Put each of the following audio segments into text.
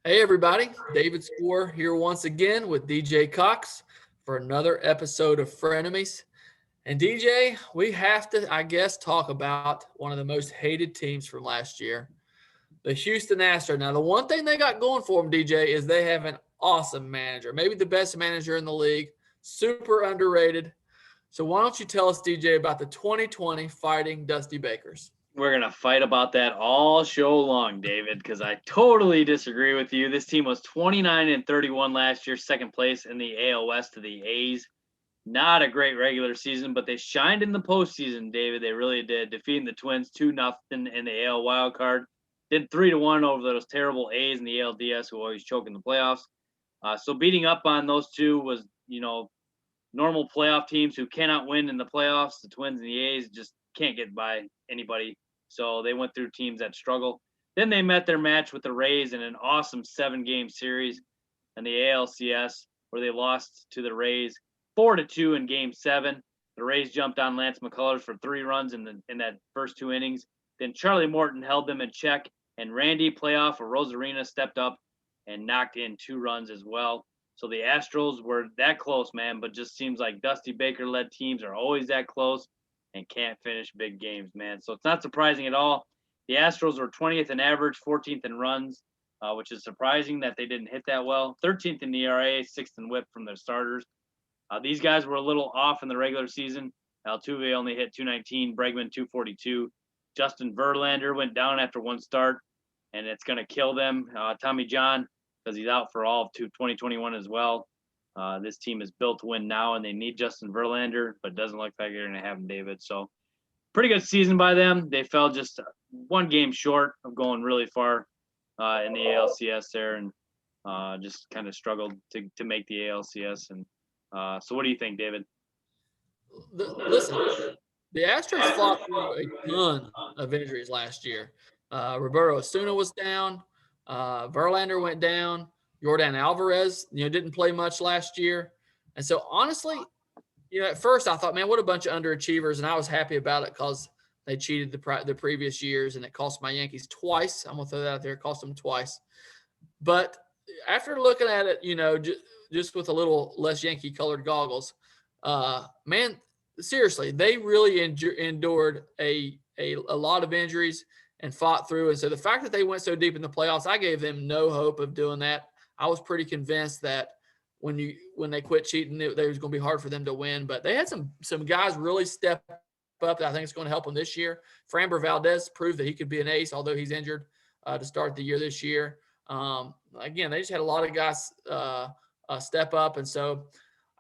Hey everybody, David Swor here once again with DJ Cox for another episode of Frenemies. And DJ, we have to, I guess, talk about one of the most hated teams from last year, the Houston Astros. Now, the one thing they got going for them, DJ, is they have an awesome manager, maybe the best manager in the league, super underrated. So why don't you tell us, DJ, about the 2020 Fighting Dusty Bakers? We're going to fight about that all show long, David, because I totally disagree with you. This team was 29-31 last year, second place in the AL West to the A's. Not a great regular season, but they shined in the postseason, David. They really did, defeating the Twins 2-0 in the AL wild card. Did 3-1 over those terrible A's and the ALDS who always choke in the playoffs. So beating up on those two was, normal playoff teams who cannot win in the playoffs. The Twins and the A's just can't get by anybody. So they went through teams that struggle. Then they met their match with the Rays in an awesome 7-game series in the ALCS, where they lost to the Rays 4-2 in Game 7. The Rays jumped on Lance McCullers for 3 runs in that first 2 innings. Then Charlie Morton held them in check, and Randy Playoff of Rosarina stepped up and knocked in 2 runs as well. So the Astros were that close, man, but just seems like Dusty Baker-led teams are always that close and can't finish big games, man. So it's not surprising at all. The Astros were 20th in average, 14th in runs, which is surprising that they didn't hit that well. 13th in ERA, 6th in WHIP from their starters. These guys were a little off in the regular season. Altuve only hit 219, Bregman 242. Justin Verlander went down after 1 start, and it's going to kill them. Tommy John, because he's out for all of 2021 as well. This team is built to win now, and they need Justin Verlander, but it doesn't look like they're going to have him, David. So pretty good season by them. They fell just 1 game short of going really far in the ALCS there, and just kind of struggled to make the ALCS. And so what do you think, David? Listen, the Astros fought through a ton of injuries last year. Roberto Osuna was down. Verlander went down. Jordan Alvarez, didn't play much last year. And so, honestly, at first I thought, man, what a bunch of underachievers. And I was happy about it because they cheated the previous years, and it cost my Yankees twice. I'm going to throw that out there. It cost them twice. But after looking at it, just with a little less Yankee-colored goggles, man, seriously, they really endured a lot of injuries and fought through. And so the fact that they went so deep in the playoffs, I gave them no hope of doing that. I was pretty convinced that when they quit cheating, it was going to be hard for them to win. But they had some guys really step up that I think is going to help them this year. Framber Valdez proved that he could be an ace, although he's injured to start the year this year. Again, they just had a lot of guys step up. And so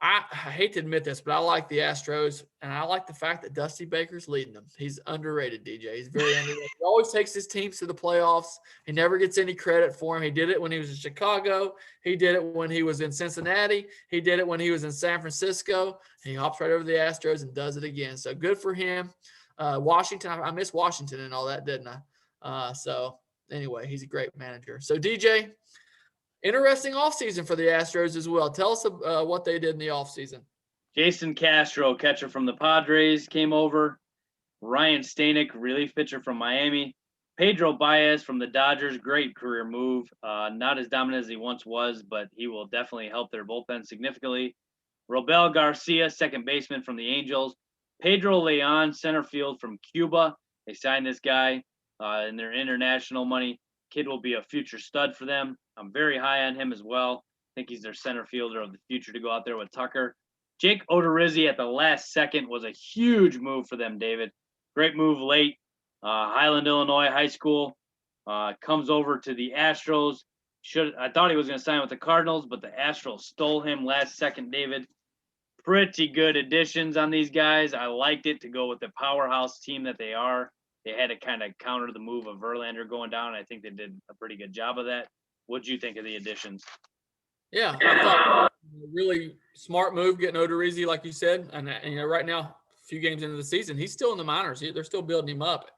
I hate to admit this, but I like the Astros, and I like the fact that Dusty Baker's leading them. He's underrated, DJ. He's very underrated. He always takes his teams to the playoffs. He never gets any credit for him. He did it when he was in Chicago. He did it when he was in Cincinnati. He did it when he was in San Francisco. He hops right over the Astros and does it again. So good for him. Washington, I miss Washington and all that, didn't I? So anyway, he's a great manager. So, DJ, interesting offseason for the Astros as well. Tell us what they did in the offseason. Jason Castro, catcher from the Padres, came over. Ryan Stanek, relief pitcher from Miami. Pedro Baez from the Dodgers, great career move. Not as dominant as he once was, but he will definitely help their bullpen significantly. Robel Garcia, second baseman from the Angels. Pedro Leon, center field from Cuba. They signed this guy in their international money. Kid will be a future stud for them. I'm very high on him as well. I think he's their center fielder of the future to go out there with Tucker. Jake Odorizzi at the last second was a huge move for them, David. Great move late. Highland, Illinois high school. Comes over to the Astros. I thought he was going to sign with the Cardinals, but the Astros stole him last second, David. Pretty good additions on these guys. I liked it to go with the powerhouse team that they are. They had to kind of counter the move of Verlander going down. I think they did a pretty good job of that. What'd you think of the additions? Yeah, I thought a really smart move getting Odorizzi, like you said. And right now, a few games into the season, he's still in the minors. They're still building him up.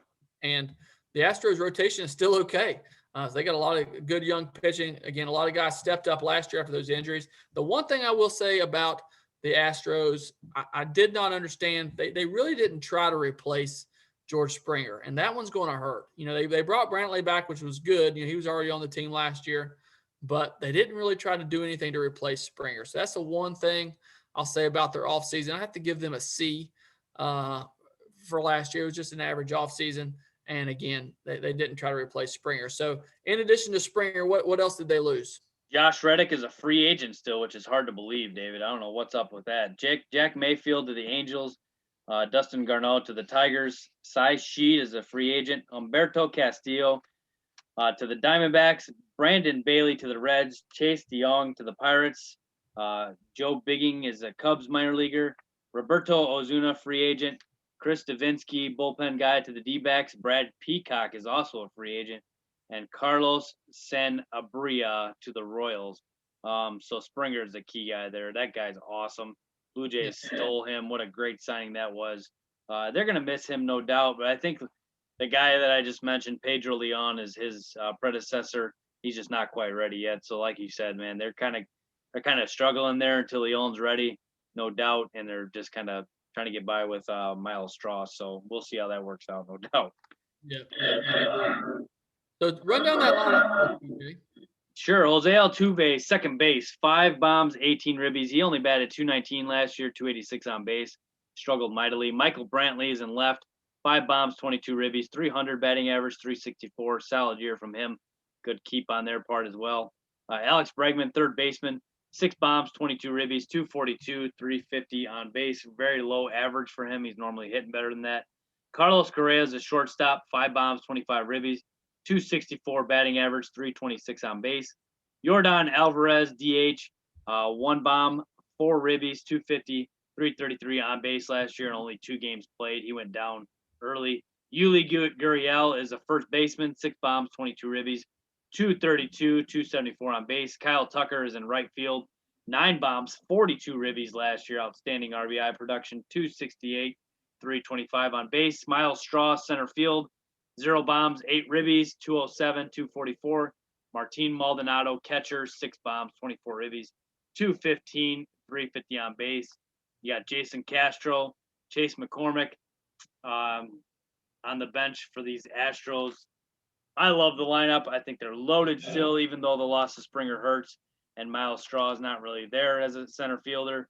And the Astros rotation is still okay. So they got a lot of good young pitching. Again, a lot of guys stepped up last year after those injuries. The one thing I will say about the Astros, I did not understand. They really didn't try to replace George Springer, and that one's going to hurt. They brought Brantley back, which was good. He was already on the team last year. but they didn't really try to do anything to replace Springer. So that's the one thing I'll say about their offseason. I have to give them a C for last year. It was just an average offseason. And again, they didn't try to replace Springer. So in addition to Springer, what else did they lose? Josh Reddick is a free agent still, which is hard to believe, David. I don't know what's up with that. Jack Mayfield to the Angels, Dustin Garneau to the Tigers, Cy Sheed is a free agent, Humberto Castillo to the Diamondbacks, Brandon Bailey to the Reds, Chase DeYoung to the Pirates, Joe Bigging is a Cubs minor leaguer, Roberto Ozuna free agent, Chris Davinsky bullpen guy to the D-backs, Brad Peacock is also a free agent, and Carlos Sanabria to the Royals. So Springer is the key guy there. That guy's awesome. Blue Jays stole him. What a great signing that was. They're going to miss him, no doubt, but I think the guy that I just mentioned, Pedro Leon, is his predecessor. He's just not quite ready yet. So, like you said, man, they're kind of struggling there until Leon's ready, no doubt, and they're just kind of trying to get by with Miles Straw. So we'll see how that works out, no doubt. Yeah, I agree. So run down that lineup, TJ. Sure. Jose Altuve, second base, 5 bombs, 18 ribbies. He only batted 219 last year, 286 on base. Struggled mightily. Michael Brantley is in left, 5 bombs, 22 ribbies, 300 batting average, 364. Solid year from him. Good keep on their part as well. Alex Bregman, third baseman, 6 bombs, 22 ribbies, 242, 350 on base. Very low average for him. He's normally hitting better than that. Carlos Correa is a shortstop, 5 bombs, 25 ribbies, 264 batting average, 326 on base. Yordan Alvarez, DH, 1 bomb, 4 ribbies, 250, 333 on base last year and only 2 games played. He went down early. Yuli Gurriel is a first baseman, 6 bombs, 22 ribbies, 232, 274 on base. Kyle Tucker is in right field, 9 bombs, 42 ribbies last year. Outstanding RBI production, 268, 325 on base. Miles Straw, center field, 0 bombs, 8 ribbies, 207, 244. Martin Maldonado, catcher, 6 bombs, 24 ribbies, 215, 350 on base. You got Jason Castro, Chase McCormick on the bench for these Astros. I love the lineup. I think they're loaded still, even though the loss of Springer hurts and Miles Straw is not really there as a center fielder.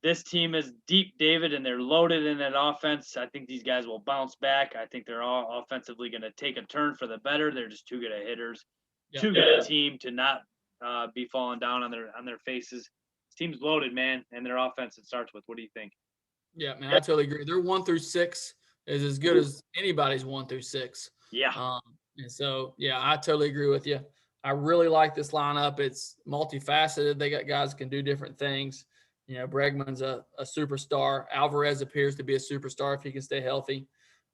This team is deep, David, and they're loaded in that offense. I think these guys will bounce back. I think they're all offensively going to take a turn for the better. They're just too good at hitters, too good a team to not be falling down on their faces. This team's loaded, man, and their offense it starts with. What do you think? Yeah, man, I totally agree. Their 1 through 6 is as good as anybody's 1 through 6. Yeah. And so, yeah, I totally agree with you. I really like this lineup. It's multifaceted. They got guys who can do different things. You know, Bregman's a superstar. Alvarez appears to be a superstar if he can stay healthy.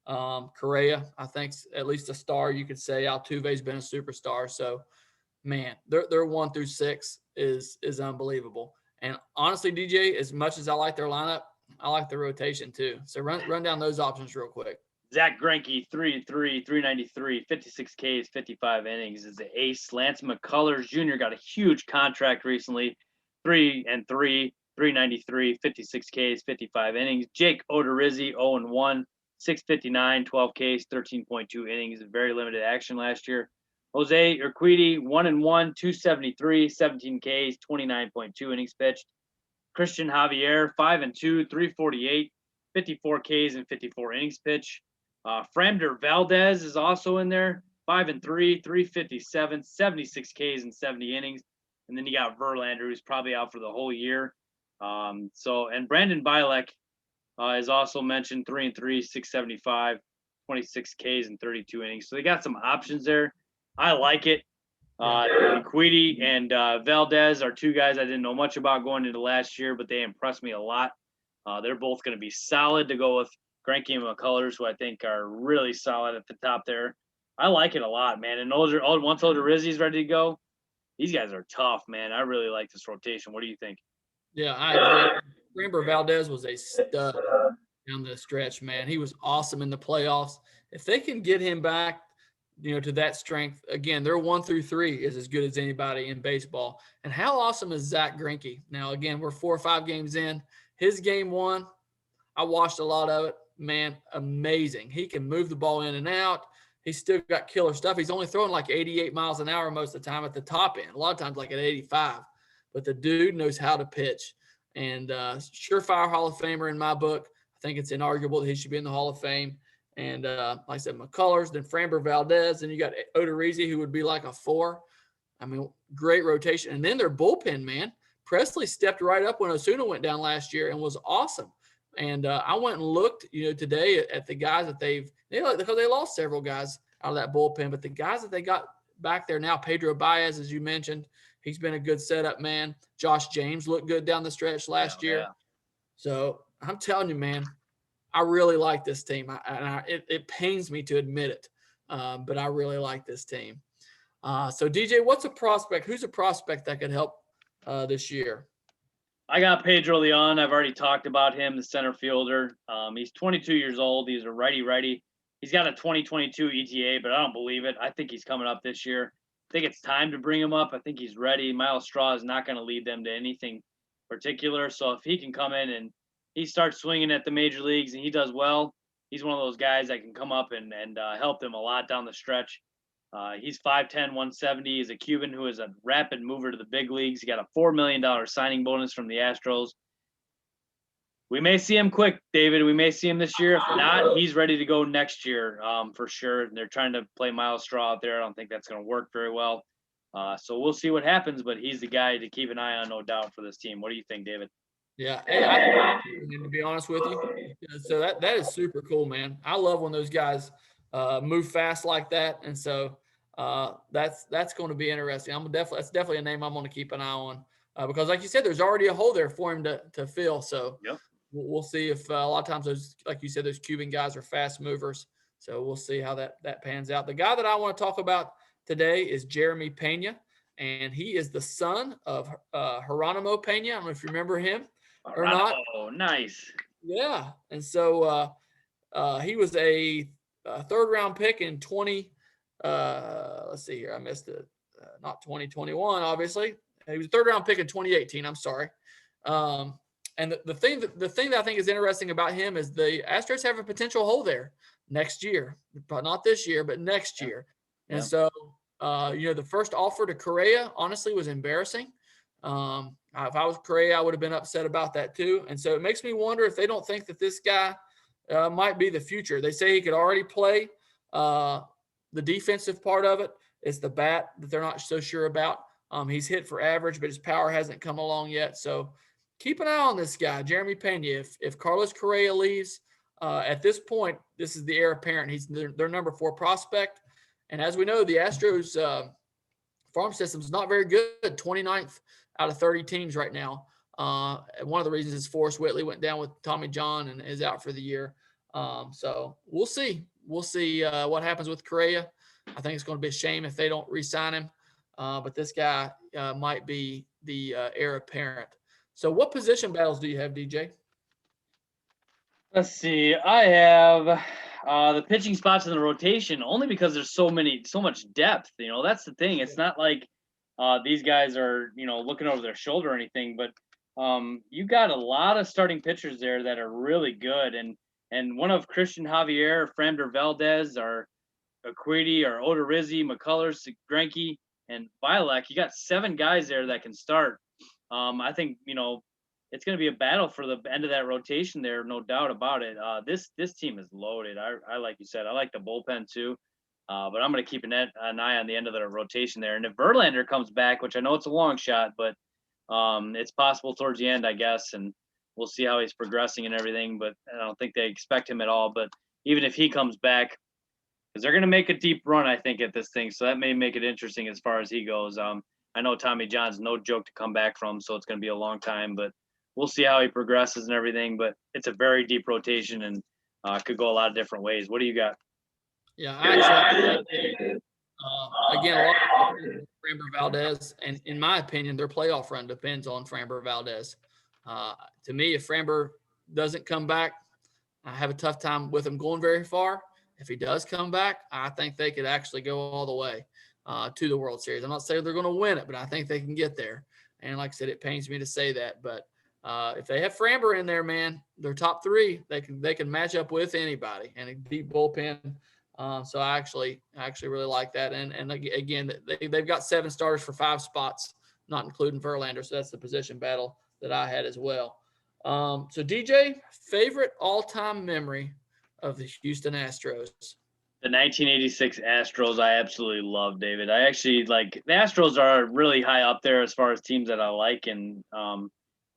Correa, I think, at least a star, you could say. Altuve's been a superstar. So, man, their 1 through 6 is unbelievable. And honestly, DJ, as much as I like their lineup, I like the rotation too. So run down those options real quick. Zach Greinke, 3-3, 393, 56 Ks, 55 innings is the ace. Lance McCullers Jr. got a huge contract recently, 3-3, 393, 56 Ks, 55 innings. Jake Odorizzi, 0-1, 659, 12 Ks, 13.2 innings. Very limited action last year. Jose Urquidy, 1-1, 273, 17 Ks, 29.2 innings pitched. Christian Javier, 5-2, 348, 54 Ks and 54 innings pitched. Framber Valdez is also in there, 5-3, 357, 76 Ks and 70 innings. And then you got Verlander, who's probably out for the whole year. And Brandon Bilek is also mentioned, 3-3, 675, 26 Ks and 32 innings. So they got some options there. I like it. Queedy and Valdez are 2 guys I didn't know much about going into last year, but they impressed me a lot. They're both going to be solid to go with Greinke and McCullers, who I think are really solid at the top there. I like it a lot, man. And once Odorizzi's ready to go, these guys are tough, man. I really like this rotation. What do you think? Yeah, I agree. Framber Valdez was a stud down the stretch, man. He was awesome in the playoffs. If they can get him back, to that strength, again, their 1 through 3 is as good as anybody in baseball. And how awesome is Zach Greinke? Now, again, we're 4 or 5 games in. His game 1, I watched a lot of it. Man, amazing. He can move the ball in and out. he's still got killer stuff. He's only throwing like 88 miles an hour most of the time at the top end. A lot of times like at 85. But the dude knows how to pitch. And surefire Hall of Famer in my book. I think it's inarguable that he should be in the Hall of Fame. And like I said, McCullers, then Framber Valdez, and you got Odorizzi, who would be like a 4. I mean, great rotation. And then their bullpen, man. Presley stepped right up when Osuna went down last year and was awesome. And I went and looked, today at the guys that because they lost several guys out of that bullpen, but the guys that they got back there now, Pedro Baez, as you mentioned, he's been a good setup man. Josh James looked good down the stretch last year. Yeah. So I'm telling you, man, I really like this team. It pains me to admit it, but I really like this team. So DJ, what's a prospect? Who's a prospect that could help this year? I got Pedro Leon. I've already talked about him, the center fielder. He's 22 years old. He's a righty. He's got a 2022 ETA, but I don't believe it. I think he's coming up this year. I think it's time to bring him up. I think he's ready. Miles Straw is not going to lead them to anything particular. So if he can come in and he starts swinging at the major leagues and he does well, he's one of those guys that can come up and help them a lot down the stretch. He's 5'10", 170. He's a Cuban who is a rapid mover to the big leagues. He got a $4 million signing bonus from the Astros. We may see him quick, David. We may see him this year. If not, he's ready to go next year for sure. They're trying to play Miles Straw out there. I don't think that's going to work very well. So we'll see what happens, but he's the guy to keep an eye on, no doubt, for this team. What do you think, David? Yeah, hey, to be honest with you, so that is super cool, man. I love when those guys move fast like that, and so that's going to be interesting. That's definitely a name I'm going to keep an eye on because, like you said, there's already a hole there for him to fill. So yep. We'll see if a lot of times those, like you said, those Cuban guys are fast movers. So we'll see how that pans out. The guy that I want to talk about today is Jeremy Pena, and he is the son of Geronimo Pena. I don't know if you remember him or not. Oh, nice. Yeah, and so he was a third-round pick in 20. Let's see here, I missed it. Not 2021, obviously. He was a third-round pick in 2018. I'm sorry. And the thing that I think is interesting about him is the Astros have a potential hole there next year, but not this year, but next year. And so, the first offer to Correa honestly was embarrassing. If I was Correa, I would have been upset about that too. And so it makes me wonder if they don't think that this guy might be the future. They say he could already play the defensive part of it. It's the bat that they're not so sure about. He's hit for average, but his power hasn't come along yet. So keep an eye on this guy, Jeremy Pena. If Carlos Correa leaves at this point, this is the heir apparent. He's their number 4 prospect. And as we know, the Astros farm system is not very good, 29th out of 30 teams right now. One of the reasons is Forrest Whitley went down with Tommy John and is out for the year. So we'll see. We'll see what happens with Correa. I think it's going to be a shame if they don't re-sign him. But this guy might be the heir apparent. So what position battles do you have, DJ? Let's see. I have the pitching spots in the rotation only because there's so much depth. That's the thing. It's not like these guys are, looking over their shoulder or anything, but you got a lot of starting pitchers there that are really good. And one of Christian Javier, Framber Valdez, or Aquidi, or Odorizzi, McCullers, Greinke, and Bielak, you got 7 guys there that can start. I think, it's going to be a battle for the end of that rotation there, no doubt about it. This team is loaded. I like you said, I like the bullpen too, but I'm going to keep an eye on the end of the rotation there. And if Verlander comes back, which I know it's a long shot, but it's possible towards the end, I guess, and we'll see how he's progressing and everything. But I don't think they expect him at all. But even if he comes back, because they're going to make a deep run, I think, at this thing, so that may make it interesting as far as he goes. I know Tommy John's no joke to come back from, so it's going to be a long time, but we'll see how he progresses and everything. But it's a very deep rotation and could go a lot of different ways. What do you got? Yeah, actually, again, a lot of Framber Valdez, and in my opinion, their playoff run depends on Framber Valdez. To me, if Framber doesn't come back, I have a tough time with him going very far. If he does come back, I think they could actually go all the way to the World Series. I'm not saying they're going to win it, but I think they can get there. And like I said, it pains me to say that, but if they have Framber in there, man, their top 3, they can match up with anybody. And a deep bullpen So I actually really like that. And again, they've got 7 starters for 5 spots, not including Verlander. So that's the position battle that I had as well. So DJ, favorite all-time memory of the Houston Astros? The 1986 Astros, I absolutely love, David. I actually like the Astros are really high up there as far as teams that I like, and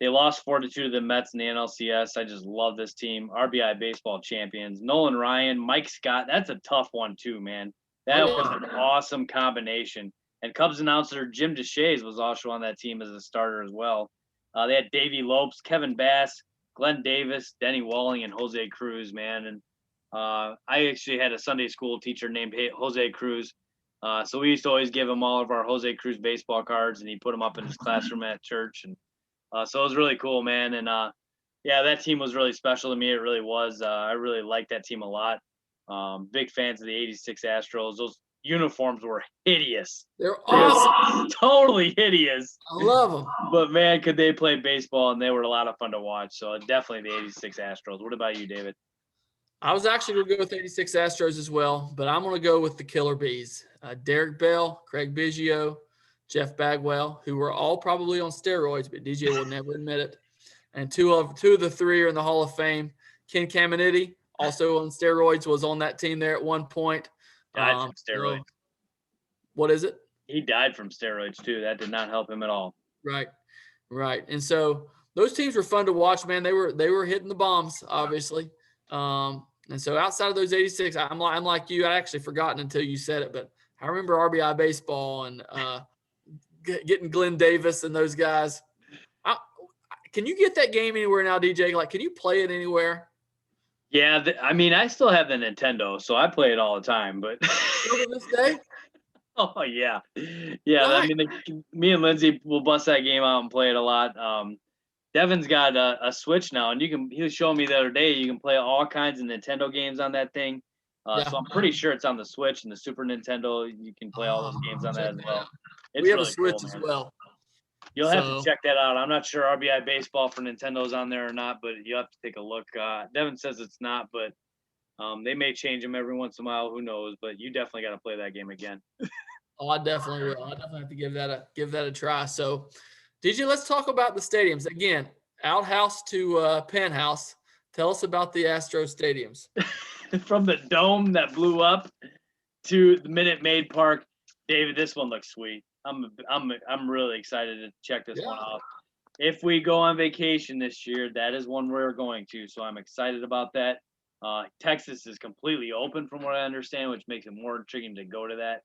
they lost 4-2 to the Mets in the NLCS. I just love this team. RBI baseball champions. Nolan Ryan, Mike Scott. That's a tough one too, man. That was an awesome combination. And Cubs announcer Jim Deshaies was also on that team as a starter as well. They had Davey Lopes, Kevin Bass, Glenn Davis, Denny Walling, and Jose Cruz, man. And I actually had a Sunday school teacher named Jose Cruz. So we used to always give him all of our Jose Cruz baseball cards, and he put them up in his classroom at church. And so it was really cool, man. And yeah, that team was really special to me. It really was. I really liked that team a lot. Big fans of the 86 Astros. Those uniforms were hideous. They're awesome. Totally hideous. I love them. But man, could they play baseball, and they were a lot of fun to watch. So definitely the 86 Astros. What about you, David? I was actually going to go with 86 Astros as well, but I'm going to go with the Killer Bees. Derek Bell, Craig Biggio, Jeff Bagwell, who were all probably on steroids, but DJ will never admit it. And two of the 3 are in the Hall of Fame. Ken Caminiti, also on steroids, was on that team there at one point. Died from steroids. What is it? He died from steroids too. That did not help him at all. Right. And so those teams were fun to watch, man. They were hitting the bombs, obviously. And so outside of those 86, I'm like you. I actually forgotten until you said it, but I remember RBI baseball and getting Glenn Davis and those guys. Can you get that game anywhere now, DJ? Like, can you play it anywhere? Yeah, I mean, I still have the Nintendo, so I play it all the time. But still to this day? Oh yeah. Right. I mean, me and Lindsay will bust that game out and play it a lot. Devin's got a Switch now, and he was showing me the other day you can play all kinds of Nintendo games on that thing. So I'm pretty sure it's on the Switch and the Super Nintendo. You can play all those games on that as well. We have a Switch as well. You'll have to check that out. I'm not sure RBI Baseball for Nintendo's on there or not, but you'll have to take a look. Devin says it's not, but they may change them every once in a while. Who knows? But you definitely got to play that game again. Oh, I definitely will. I definitely have to give that a try. So, DJ, let's talk about the stadiums again. Outhouse to penthouse. Tell us about the Astros stadiums. From the dome that blew up to the Minute Maid Park, David. This one looks sweet. I'm really excited to check this one out. If we go on vacation this year, that is one we're going to. So I'm excited about that. Texas is completely open from what I understand, which makes it more intriguing to go to that.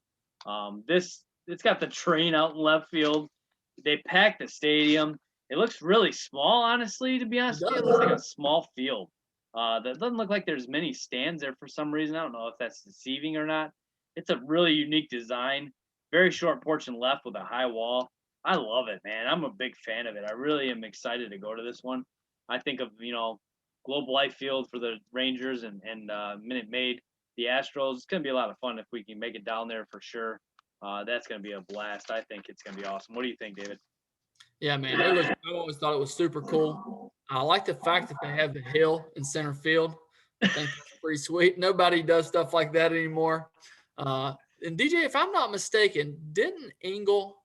It's got the train out in left field. They packed the stadium. It looks really small, honestly, to be honest with you. It looks like a small field. That doesn't look like there's many stands there for some reason. I don't know if that's deceiving or not. It's a really unique design. Very short portion left with a high wall. I love it, man. I'm a big fan of it. I really am excited to go to this one. I think of, Globe Life Field for the Rangers and Minute Maid, the Astros. It's going to be a lot of fun if we can make it down there for sure. That's going to be a blast. I think it's going to be awesome. What do you think, David? Yeah, man. I always thought it was super cool. I like the fact that they have the hill in center field. I think it's pretty sweet. Nobody does stuff like that anymore. And DJ, if I'm not mistaken, didn't Engel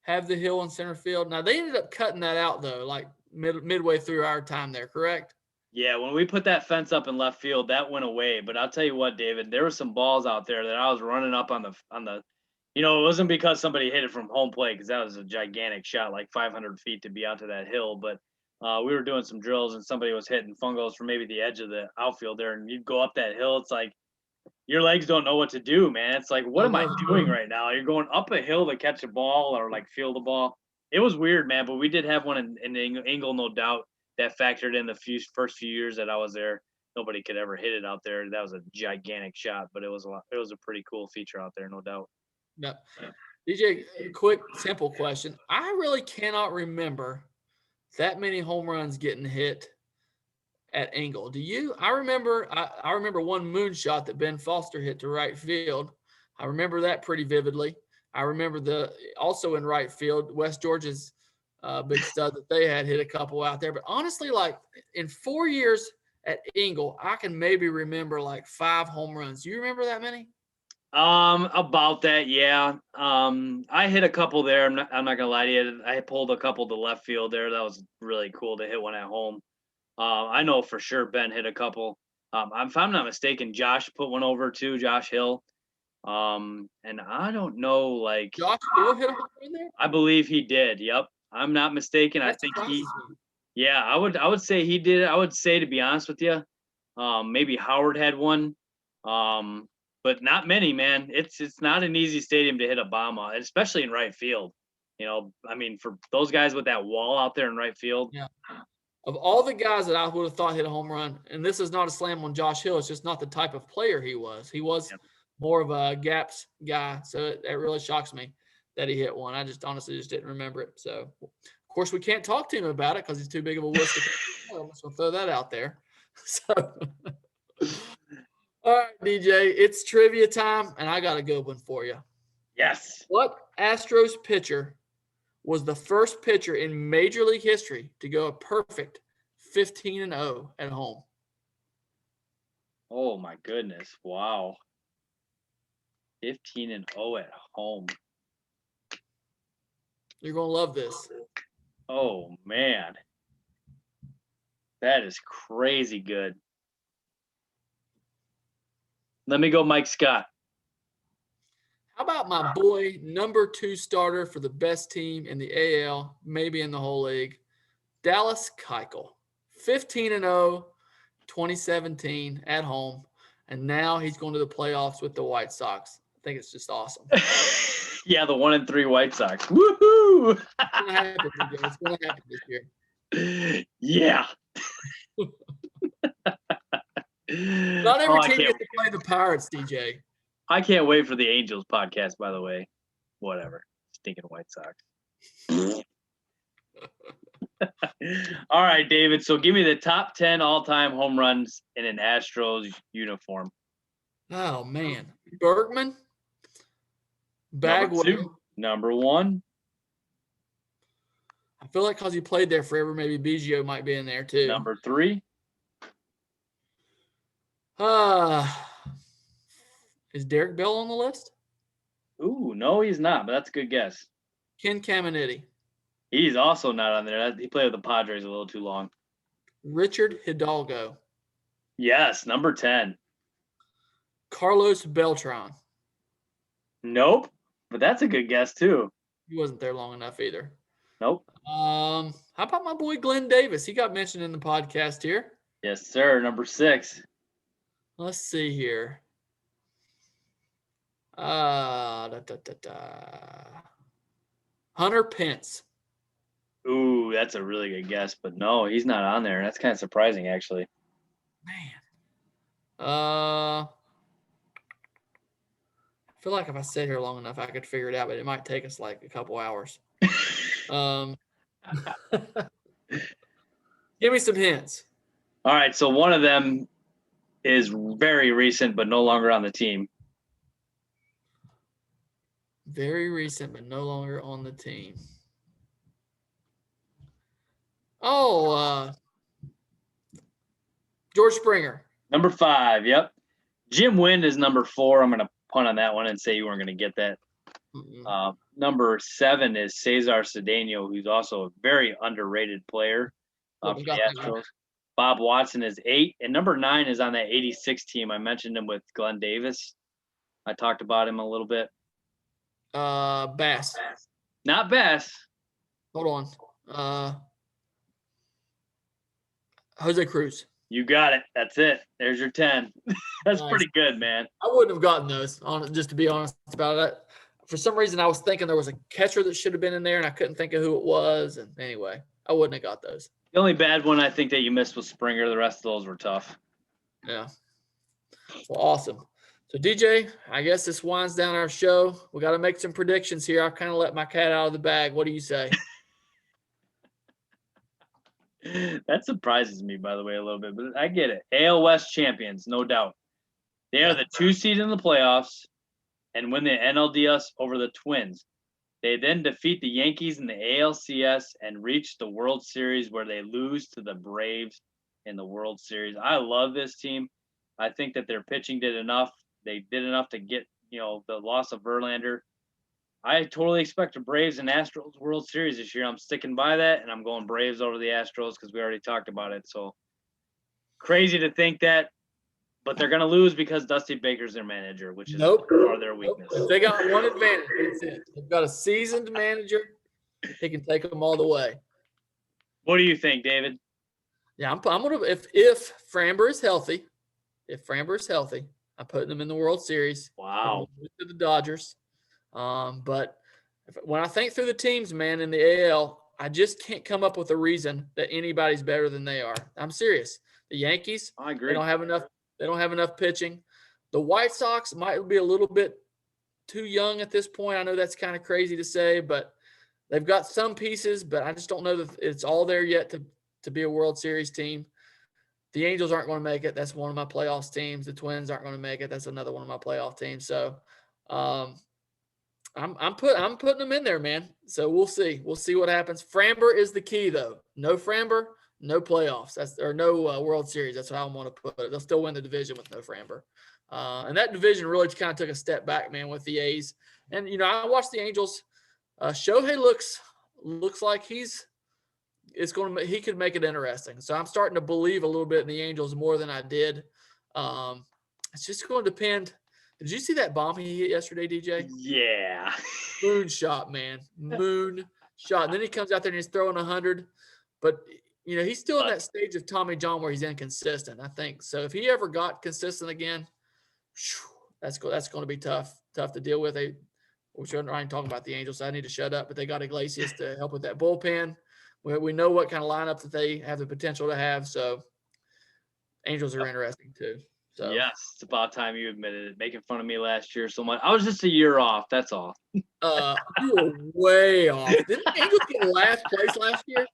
have the hill in center field? Now, they ended up cutting that out, though, like midway through our time there, correct? Yeah, when we put that fence up in left field, that went away. But I'll tell you what, David, there were some balls out there that I was running up on the it wasn't because somebody hit it from home plate, because that was a gigantic shot, like 500 feet to be out to that hill. But we were doing some drills, and somebody was hitting fungos from maybe the edge of the outfield there, and you'd go up that hill. It's like your legs don't know what to do, man. It's like, what am I doing right now? You're going up a hill to catch a ball or like field a ball. It was weird, man, but we did have one in Engel, no doubt, that factored in the first few years that I was there. Nobody could ever hit it out there. That was a gigantic shot, but it was a pretty cool feature out there, no doubt. Yeah. DJ, quick, simple question. I really cannot remember that many home runs getting hit at Engel. Do you? I remember one moonshot that Ben Foster hit to right field. I remember that pretty vividly. I remember also in right field, West Georgia's big stud that they had hit a couple out there. But honestly, like in 4 years at Ingle, I can maybe remember like 5 home runs. Do you remember that many? About that, yeah. I hit a couple there. I'm not gonna lie to you. I pulled a couple to left field there. That was really cool to hit one at home. I know for sure Ben hit a couple. If I'm not mistaken, Josh put one over too, Josh Hill. And I don't know, like, Josh Hill hit a home run there? I believe he did. Yep. I'm not mistaken. I That think surprises me. yeah, I would say he did. I would say, to be honest with you, maybe Howard had one. But not many, man. It's not an easy stadium to hit a bomb on, especially in right field. I mean, for those guys with that wall out there in right field. Yeah. Of all the guys that I would have thought hit a home run, and this is not a slam on Josh Hill, it's just not the type of player he was. He was Yep. more of a gaps guy, so it really shocks me that he hit one. I just honestly just didn't remember it. So, of course, we can't talk to him about it because he's too big of a wuss. I'm just gonna throw that out there. So, all right, DJ, it's trivia time, and I got a good one for you. Yes. What Astros pitcher was the first pitcher in Major League history to go a perfect 15-0 at home? Oh my goodness. Wow. 15-0 at home. You're going to love this. Oh man. That is crazy good. Let me go Mike Scott. How about my boy, number 2 starter for the best team in the AL, maybe in the whole league, Dallas Keuchel. 15-0, 2017 at home, and now he's going to the playoffs with the White Sox. I think it's just awesome. Yeah, the 1-3 White Sox. Woohoo! It's going to happen, DJ. It's going to happen this year. Yeah. Not every team gets to play the Pirates, DJ. I can't wait for the Angels podcast, by the way. Whatever. Stinking White Sox. All right, David. So give me the top 10 all-time home runs in an Astros uniform. Oh, man. Bergman. Bagwell. Number 1. I feel like because he played there forever, maybe Biggio might be in there too. Number 3. Is Derek Bell on the list? Ooh, no, he's not, but that's a good guess. Ken Caminiti. He's also not on there. He played with the Padres a little too long. Richard Hidalgo. Yes, number 10. Carlos Beltran. Nope, but that's a good guess too. He wasn't there long enough either. Nope. How about my boy Glenn Davis? He got mentioned in the podcast here. Yes, sir. Number 6. Let's see here. Hunter Pence. Ooh, that's a really good guess, but no, he's not on there. That's kind of surprising, actually. Man. I feel like if I sit here long enough, I could figure it out, but it might take us like a couple hours. Give me some hints. All right, so one of them is very recent, but no longer on the team. Very recent, but no longer on the team. Oh, George Springer. Number 5, yep. Jim Wynn is number 4. I'm going to punt on that one and say you weren't going to get that. Number 7 is Cesar Cedeno, who's also a very underrated player for the Astros. Bob Watson is 8. And number 9 is on that 86 team. I mentioned him with Glenn Davis. I talked about him a little bit. Bass. Not Bass. Hold on. Jose Cruz. You got it. That's it. There's your 10. That's nice. Pretty good, man. I wouldn't have gotten those, just to be honest about it. For some reason, I was thinking there was a catcher that should have been in there, and I couldn't think of who it was. And anyway, I wouldn't have got those. The only bad one I think that you missed was Springer. The rest of those were tough. Yeah. Well, awesome. So, DJ, I guess this winds down our show. We got to make some predictions here. I've kind of let my cat out of the bag. What do you say? That surprises me, by the way, a little bit, but I get it. AL West champions, no doubt. They are the 2 seed in the playoffs and win the NLDS over the Twins. They then defeat the Yankees in the ALCS and reach the World Series where they lose to the Braves in the World Series. I love this team. I think that their pitching did enough. They did enough to get, the loss of Verlander. I totally expect a Braves and Astros World Series this year. I'm sticking by that, and I'm going Braves over the Astros because we already talked about it. So crazy to think that, but they're going to lose because Dusty Baker's their manager, which is part of their weakness. If they got one advantage, that's it. They've got a seasoned manager. He can take them all the way. What do you think, David? Yeah, I'm gonna if Framber is healthy, I'm putting them in the World Series. Wow. To the Dodgers. But when I think through the teams, man, in the AL, I just can't come up with a reason that anybody's better than they are. I'm serious. The Yankees, I agree. They don't have enough pitching. The White Sox might be a little bit too young at this point. I know that's kind of crazy to say, but they've got some pieces, but I just don't know that it's all there yet to be a World Series team. The Angels aren't going to make it. That's one of my playoffs teams. The Twins aren't going to make it. That's another one of my playoff teams. So I'm putting them in there, man. So we'll see. We'll see what happens. Framber is the key, though. No Framber, no playoffs. No World Series. That's how I want to put it. They'll still win the division with no Framber. And that division really kind of took a step back, man, with the A's. And I watched the Angels. Shohei looks like he could make it interesting. So I'm starting to believe a little bit in the Angels more than I did. It's just going to depend. Did you see that bomb he hit yesterday, DJ? Yeah. Moon shot, man. Moon shot. And then he comes out there and he's throwing 100. But, he's still in that stage of Tommy John where he's inconsistent, I think. So if he ever got consistent again, that's going to be tough to deal with. We're trying to talk about the Angels, so I need to shut up. But they got Iglesias to help with that bullpen. We know what kind of lineup that they have the potential to have. So Angels are interesting too. So yes, it's about time you admitted it. Making fun of me last year so much. I was just a year off. That's all. You were way off. Didn't the Angels get last place last year?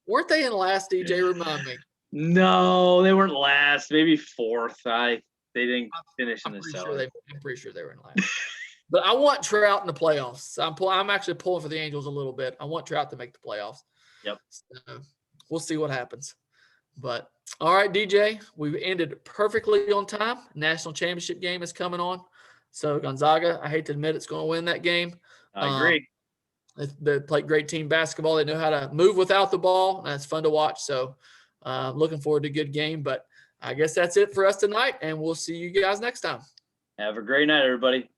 Weren't they in last? DJ, remind me. No, they weren't last. Maybe fourth. They didn't finish in the cellar. I'm pretty sure they were in last. But I want Trout in the playoffs. I'm actually pulling for the Angels a little bit. I want Trout to make the playoffs. Yep. So we'll see what happens. But all right, DJ, we've ended perfectly on time. National championship game is coming on. So Gonzaga, I hate to admit it's going to win that game. I agree. They play great team basketball. They know how to move without the ball. And it's fun to watch. So looking forward to a good game. But I guess that's it for us tonight. And we'll see you guys next time. Have a great night, everybody.